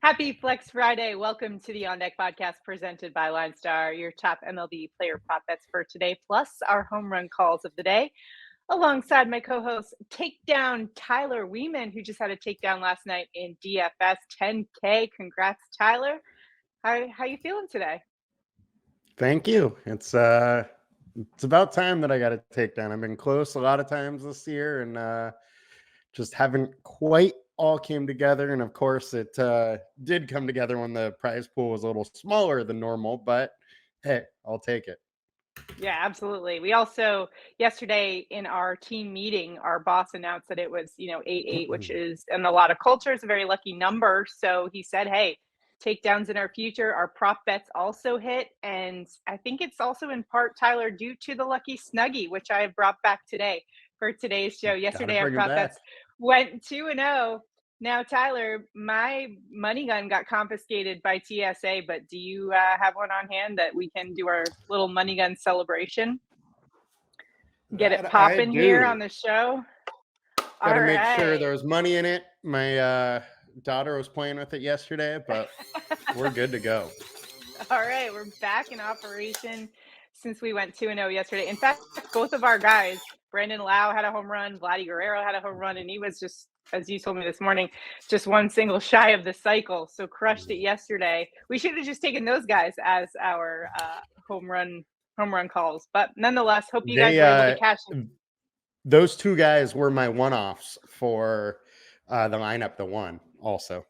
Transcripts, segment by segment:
Happy Flex Friday. Welcome to the On Deck podcast presented by LineStar, your top MLB player prop bets for today, plus our home run calls of the day. Alongside my co-host, Takedown Tyler Wiemann, who just had a takedown last night in DFS 10K. Congrats, Tyler. How you feeling today? Thank you. It's about time that I got a takedown. I've been close a lot of times this year and just haven't quite all came together. And of course, it did come together when the prize pool was a little smaller than normal, but hey, I'll take it. Yeah, absolutely. We also, yesterday in our team meeting, our boss announced that it was, 8-8, which is in a lot of cultures a very lucky number. So he said, hey, takedowns in our future, our prop bets also hit. And I think it's also in part, Tyler, due to the lucky snuggie, which I have brought back today for today's show. Yesterday, our prop bets went 2-0. Now, Tyler, my money gun got confiscated by TSA, but do you have one on hand that we can do our little money gun celebration? Get it popping here on the show. Gotta make sure there was money in it. My daughter was playing with it yesterday, but we're good to go. All right, we're back in operation since we went 2-0 yesterday. In fact, both of our guys, Brandon Lau had a home run, Vladimir Guererro had a home run, and he was just, as you told me this morning, just one single shy of the cycle. So crushed it yesterday. We should have just taken those guys as our home run calls. But nonetheless, hope you guys were able to catch them. Those two guys were my one-offs for the lineup, the one also.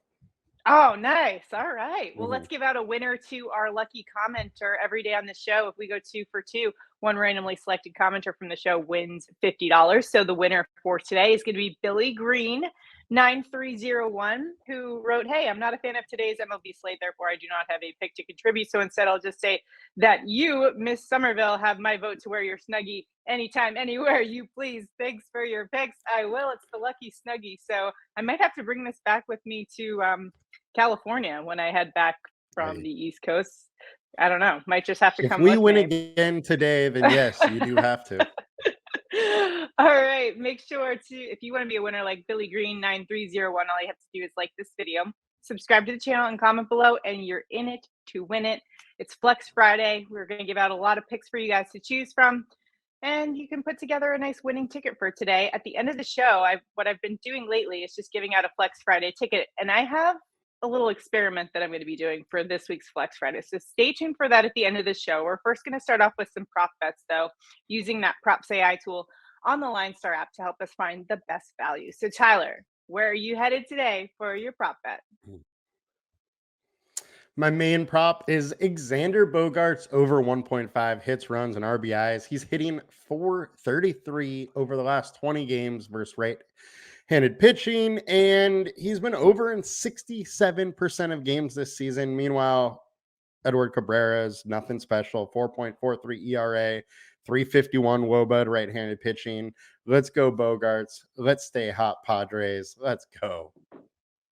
Oh, nice. All right. Well, let's give out a winner to our lucky commenter every day on the show. If we go 2 for 2, one randomly selected commenter from the show wins $50. So the winner for today is going to be Billy Green, 9301, who wrote, hey, I'm not a fan of today's MLB slate, therefore I do not have a pick to contribute. So instead, I'll just say that you, Miss Sommerville, have my vote to wear your Snuggie anytime, anywhere you please. Thanks for your picks. I will. It's the lucky Snuggie. So I might have to bring this back with me to California when I head back from the East Coast. I don't know. Might just have to come. If we win again today, then yes, you do have to. All right. Make sure to, if you want to be a winner like Billy Green 9301, all you have to do is like this video, subscribe to the channel, and comment below, and you're in it to win it. It's Flex Friday. We're going to give out a lot of picks for you guys to choose from, and you can put together a nice winning ticket for today. At the end of the show, what I've been doing lately is just giving out a Flex Friday ticket, and I have a little experiment that I'm going to be doing for this week's Flex Friday. So stay tuned for that at the end of the show. We're first going to start off with some prop bets, though, using that Props AI tool on the LineStar app to help us find the best value. So Tyler, where are you headed today for your prop bet? My main prop is Xander Bogaerts over 1.5 hits, runs, and RBIs. He's hitting .433 over the last 20 games versus right-handed pitching, and he's been over in 67% of games this season. Meanwhile, Edward Cabrera's nothing special, 4.43 ERA, 351 WOBA, right-handed pitching. Let's go, Bogaerts. Let's stay hot, Padres. Let's go.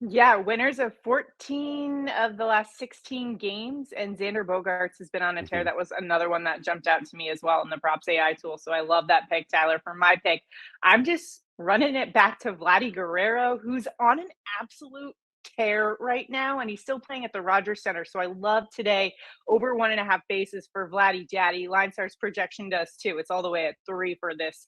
Yeah, winners of 14 of the last 16 games, and Xander Bogaerts has been on a tear. That was another one that jumped out to me as well in the Props AI tool. So I love that pick, Tyler. For my pick, I'm just running it back to Vladimir Guererro, who's on an absolute tear right now, and he's still playing at the Rogers Center. So I love today over 1.5 bases for Vladdy Daddy. LineStar's projection does too. It's all the way at 3 for this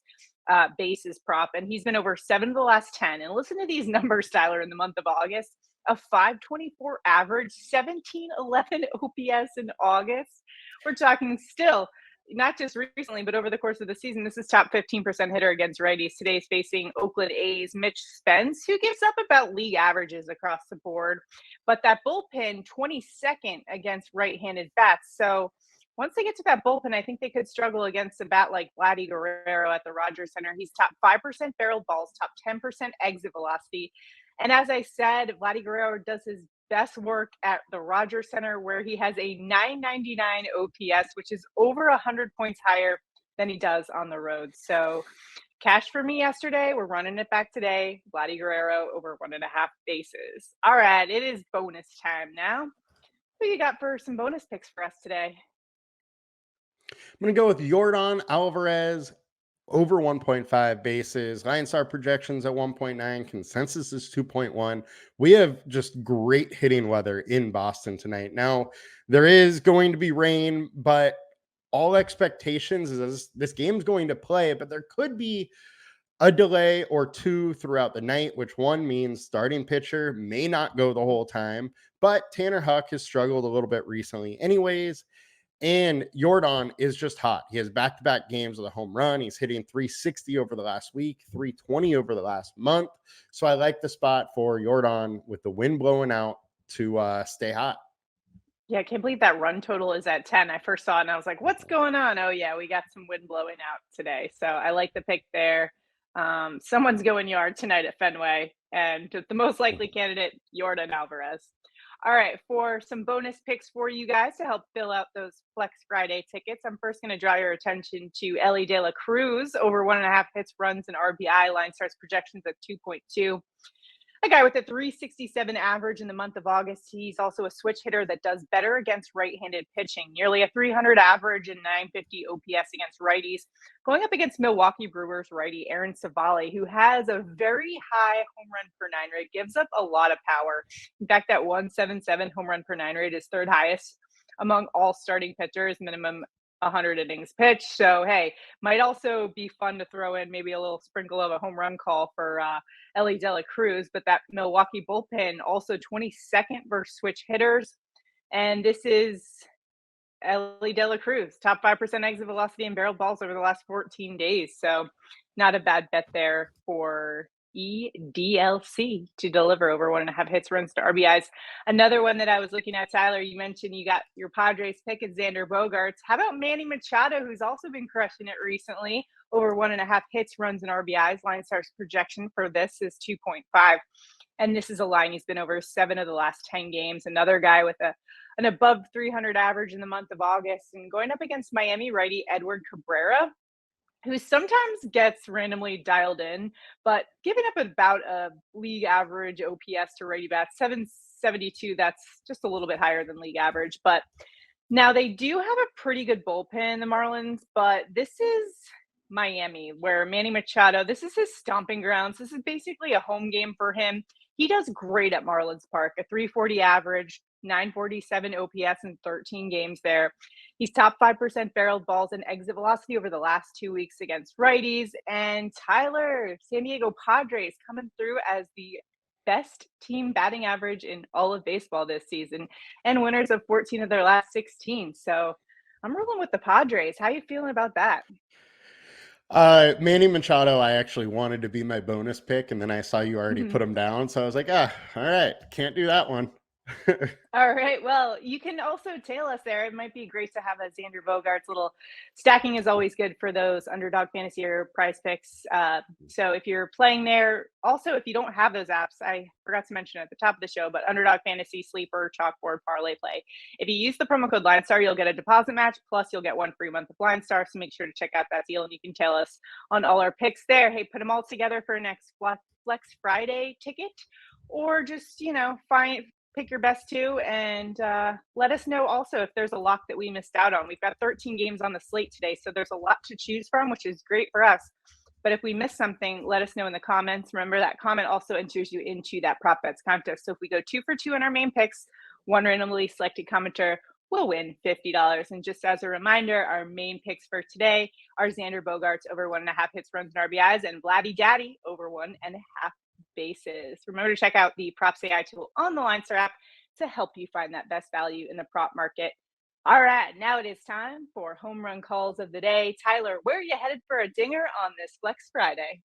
bases prop, and he's been over 7 of the last 10. And listen to these numbers, Tyler, in the month of August: a 524 average, 1711 OPS in August. We're talking still not just recently, but over the course of the season. This is top 15% hitter against righties. Today is facing Oakland A's Mitch Spence, who gives up about league averages across the board, but that bullpen 22nd against right-handed bats. So once they get to that bullpen, I think they could struggle against a bat like Vladdy Guerrero at the Rogers Center. He's top 5% barrel balls, top 10% exit velocity. And as I said, Vladdy Guerrero does his best work at the Rogers Center, where he has a 999 OPS, which is over 100 points higher than he does on the road. So cash for me yesterday. We're running it back today. Vladdy Guerrero over 1.5 bases. All right, it is bonus time now. What you got for some bonus picks for us today? I'm going to go with Yordan, Alvarez, over 1.5 bases. LineStar projections at 1.9. Consensus is 2.1. We have just great hitting weather in Boston tonight. Now, there is going to be rain, but all expectations is this game's going to play, but there could be a delay or two throughout the night, which one means starting pitcher may not go the whole time. But Tanner Huck has struggled a little bit recently, anyways. And Yordan is just hot. He has back-to-back games with a home run. He's hitting 360 over the last week, 320 over the last month. So I like the spot for Yordan with the wind blowing out to stay hot. Yeah, I can't believe that run total is at 10. I first saw it and I was like, what's going on? Oh, yeah, we got some wind blowing out today. So I like the pick there. Someone's going yard tonight at Fenway, and the most likely candidate, Yordan Alvarez. All right, for some bonus picks for you guys to help fill out those Flex Friday tickets, I'm first going to draw your attention to Elly de la Cruz, over 1.5 hits, runs, and RBI. Line starts projections at 2.2. A guy with a 367 average in the month of August. He's also a switch hitter that does better against right-handed pitching. Nearly a 300 average and 950 OPS against righties. Going up against Milwaukee Brewers righty Aaron Savali, who has a very high home run per nine rate, gives up a lot of power. In fact, that 177 home run per nine rate is third highest among all starting pitchers, minimum 100 innings pitched. So, hey, might also be fun to throw in maybe a little sprinkle of a home run call for Elly de la Cruz. But that Milwaukee bullpen also 22nd versus switch hitters. And this is Elly de la Cruz, top 5% exit velocity and barrel balls over the last 14 days. So not a bad bet there for EDLC to deliver over 1.5 hits, runs to RBIs. Another one that I was looking at, Tyler, you mentioned you got your Padres pick at Xander Bogaerts. How about Manny Machado, who's also been crushing it recently, over 1.5 hits, runs, and RBIs? LineStar's projection for this is 2.5. And this is a line he's been over 7 of the last 10 games. Another guy with an above 300 average in the month of August, and going up against Miami righty Edward Cabrera, who sometimes gets randomly dialed in, but giving up about a league average OPS to righty bats, 772. That's just a little bit higher than league average. But now they do have a pretty good bullpen, the Marlins, but this is Miami, where Manny Machado, this is his stomping grounds. This is basically a home game for him. He does great at Marlins Park, a 340 average, 947 OPS in 13 games there. He's top 5% barreled balls and exit velocity over the last 2 weeks against righties. And Tyler, San Diego Padres coming through as the best team batting average in all of baseball this season, and winners of 14 of their last 16. So I'm rolling with the Padres. How you feeling about that? Manny Machado, I actually wanted to be my bonus pick, and then I saw you already put him down. So I was like, all right, can't do that one. All right. Well, you can also tail us there. It might be great to have a Xander Bogaerts. Little stacking is always good for those Underdog Fantasy or PrizePicks. So if you're playing there, also if you don't have those apps, I forgot to mention at the top of the show, but Underdog Fantasy, Sleeper, Chalkboard, ParlayPlay. If you use the promo code LineStar, you'll get a deposit match. Plus, you'll get 1 free month of LineStar. So make sure to check out that deal, and you can tail us on all our picks there. Hey, put them all together for next Flex Friday ticket, or just pick your best two, and let us know also if there's a lock that we missed out on. We've got 13 games on the slate today, so there's a lot to choose from, which is great for us. But if we miss something, let us know in the comments. Remember, that comment also enters you into that prop bets contest. So if we go 2 for 2 on our main picks, one randomly selected commenter will win $50. And just as a reminder, our main picks for today are Xander Bogaerts over 1.5 hits, runs, and RBIs, and Vladdy Daddy over 1.5 bases. Remember to check out the Props AI tool on the LineStar app to help you find that best value in the prop market. All right, now it is time for home run calls of the day. Tyler, where are you headed for a dinger on this Flex Friday?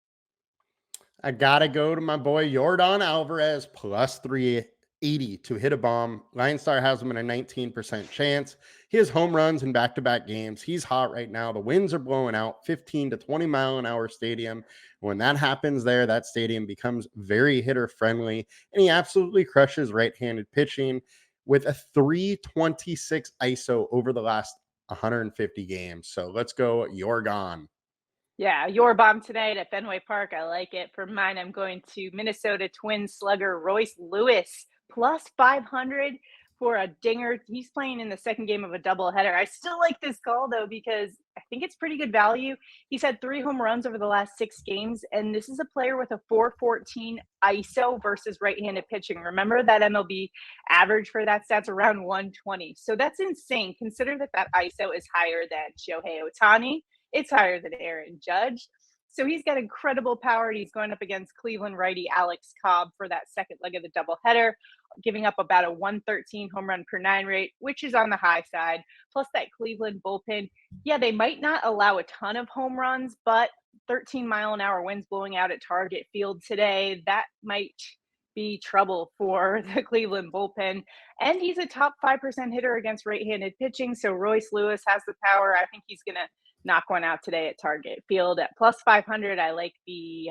I gotta go to my boy Yordan Alvarez plus 380 to hit a bomb. LineStar has him in a 19% chance. He has home runs in back-to-back games. He's hot right now. The winds are blowing out, 15 to 20 mile an hour stadium. When that happens there, that stadium becomes very hitter friendly, and he absolutely crushes right-handed pitching with a 326 ISO over the last 150 games. So let's go Yordan. Yeah, your bomb tonight at Fenway Park. I like it. For mine, I'm going to Minnesota Twins slugger Royce Lewis plus 500 for a dinger. He's playing in the second game of a doubleheader. I still like this call, though, because I think it's pretty good value. He's had 3 home runs over the last 6 games, and this is a player with a 4.14 ISO versus right-handed pitching. Remember that MLB average for that stat's around 120. So that's insane. Consider that ISO is higher than Shohei Ohtani. It's higher than Aaron Judge. So he's got incredible power, and he's going up against Cleveland righty Alex Cobb for that second leg of the doubleheader, giving up about a 113 home run per 9 rate, which is on the high side. Plus that Cleveland bullpen, yeah, they might not allow a ton of home runs, but 13-mile-an-hour winds blowing out at Target Field today, that might be trouble for the Cleveland bullpen. And he's a top 5% hitter against right-handed pitching, so Royce Lewis has the power. I think he's going to knock one out today at Target Field at plus 500. I like the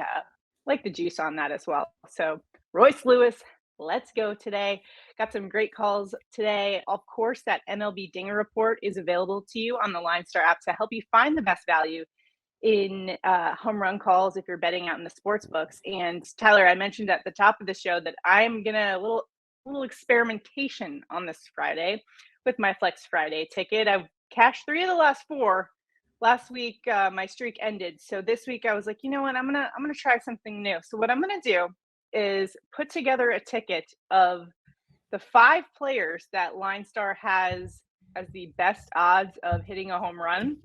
juice on that as well. So Royce Lewis, let's go today. Got some great calls today. Of course, that MLB Dinger Report is available to you on the LineStar app to help you find the best value in home run calls if you're betting out in the sports books. And Tyler, I mentioned at the top of the show that I'm gonna a little experimentation on this Friday with my Flex Friday ticket. I've cashed 3 of the last 4. Last week, my streak ended. So this week I was like, you know what? I'm gonna try something new. So what I'm gonna do is put together a ticket of the 5 players that LineStar has as the best odds of hitting a home run.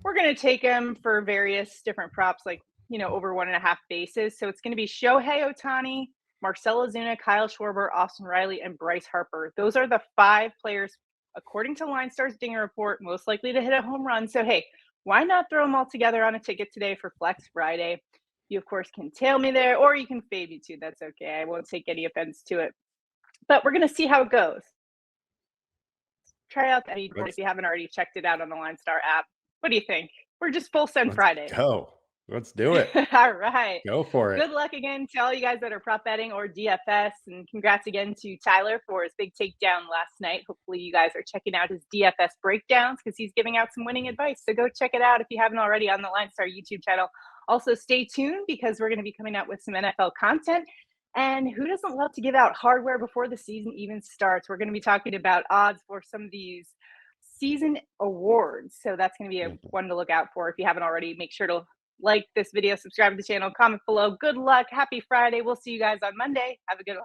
We're gonna take them for various different props, like over 1.5 bases. So it's gonna be Shohei Ohtani, Marcell Ozuna, Kyle Schwarber, Austin Riley, and Bryce Harper. Those are the 5 players, according to LineStar's Dinger Report, most likely to hit a home run. So hey, why not throw them all together on a ticket today for Flex Friday? You, of course, can tail me there, or you can fade me too. That's okay. I won't take any offense to it. But we're going to see how it goes. Try out the if you haven't already checked it out on the LineStar app. What do you think? We're just full send Friday. Go. Let's do it. All right. Go for it. Good luck again to all you guys that are prop betting or DFS. And congrats again to Tyler for his big takedown last night. Hopefully you guys are checking out his DFS breakdowns because he's giving out some winning advice. So go check it out if you haven't already on the LineStar YouTube channel. Also stay tuned because we're going to be coming out with some NFL content. And who doesn't love to give out hardware before the season even starts? We're going to be talking about odds for some of these season awards. So that's going to be a one to look out for. If you haven't already, make sure to like this video, subscribe to the channel, comment below. Good luck. Happy Friday. We'll see you guys on Monday. Have a good one.